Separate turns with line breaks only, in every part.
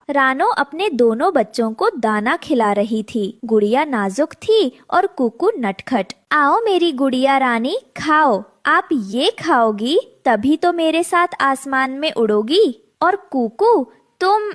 रानो अपने दोनों बच्चों को दाना खिला रही थी। गुड़िया नाजुक थी और कुकू नटखट। आओ मेरी गुड़िया रानी, खाओ। आप ये खाओगी तभी तो मेरे साथ आसमान में उड़ोगी। और कुकू, तुम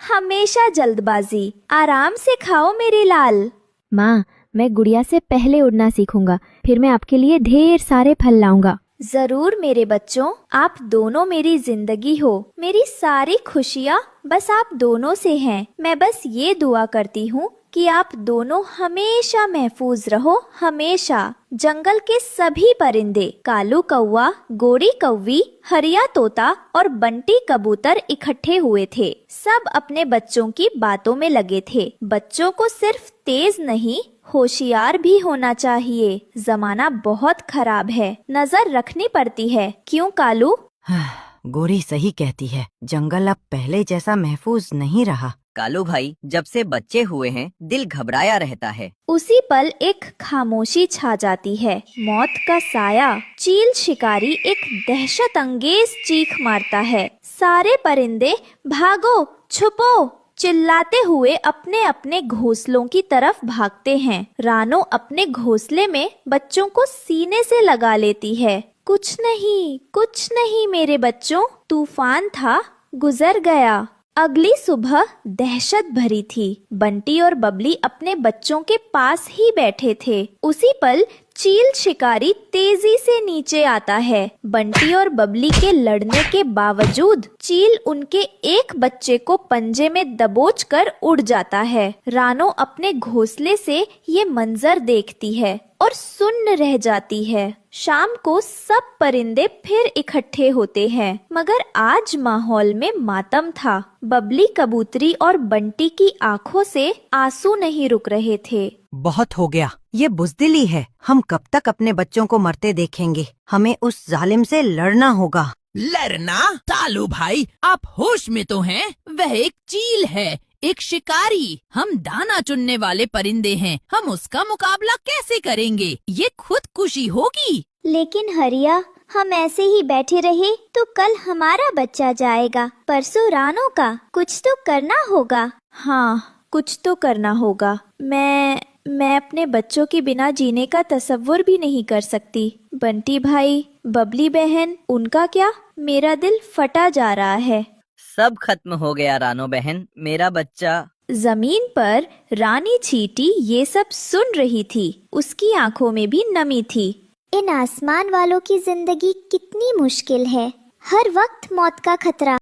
हमेशा जल्दबाजी। आराम से खाओ मेरी लाल।
माँ, मैं गुड़िया से पहले उड़ना सीखूंगा, फिर मैं आपके लिए ढेर सारे फल लाऊंगा।
जरूर मेरे बच्चों, आप दोनों मेरी जिंदगी हो। मेरी सारी खुशियाँ बस आप दोनों से हैं। मैं बस ये दुआ करती हूँ कि आप दोनों हमेशा महफूज रहो, हमेशा। जंगल के सभी परिंदे, कालू कौवा, गोरी कौवी, हरिया तोता और बंटी कबूतर इकट्ठे हुए थे। सब अपने बच्चों की बातों में लगे थे। बच्चों को सिर्फ तेज नहीं, होशियार भी होना चाहिए। जमाना बहुत खराब है, नजर रखनी पड़ती है। क्यों कालू?
गोरी सही कहती है, जंगल अब पहले जैसा महफूज नहीं रहा।
कालू भाई, जब से बच्चे हुए हैं दिल घबराया रहता है।
उसी पल एक खामोशी छा जाती है। मौत का साया, चील शिकारी एक दहशत अंगेज चीख मारता है। सारे परिंदे भागो, छुपो चिल्लाते हुए अपने अपने घोंसलों की तरफ भागते हैं। रानो अपने घोंसले में बच्चों को सीने से लगा लेती है। कुछ नहीं मेरे बच्चों, तूफान था, गुजर गया। अगली सुबह दहशत भरी थी। बंटी और बबली अपने बच्चों के पास ही बैठे थे। उसी पल चील शिकारी तेजी से नीचे आता है। बंटी और बबली के लड़ने के बावजूद चील उनके एक बच्चे को पंजे में दबोच कर उड़ जाता है। रानो अपने घोंसले से ये मंजर देखती है और सुन्न रह जाती है। शाम को सब परिंदे फिर इकट्ठे होते हैं, मगर आज माहौल में मातम था। बबली कबूतरी और बंटी की आंखों से आंसू नहीं रुक रहे थे।
बहुत हो गया, ये बुज़दिली है। हम कब तक अपने बच्चों को मरते देखेंगे? हमें उस जालिम से लड़ना होगा।
लड़ना? कालू भाई, आप होश में तो हैं? वह एक चील है, एक शिकारी। हम दाना चुनने वाले परिंदे हैं। हम उसका मुकाबला कैसे करेंगे? ये खुदकुशी होगी।
लेकिन हरिया, हम ऐसे ही बैठे रहे तो कल हमारा बच्चा जाएगा, परसों रानो का। कुछ तो करना होगा।
हाँ, कुछ तो करना होगा। मैं अपने बच्चों के बिना जीने का तसव्वुर भी नहीं कर सकती। बंटी भाई, बबली बहन, उनका क्या? मेरा दिल फटा जा रहा है।
सब खत्म हो गया रानो बहन, मेरा बच्चा।
जमीन पर रानी चींटी ये सब सुन रही थी। उसकी आंखों में भी नमी थी।
इन आसमान वालों की जिंदगी कितनी मुश्किल है, हर वक्त मौत का खतरा।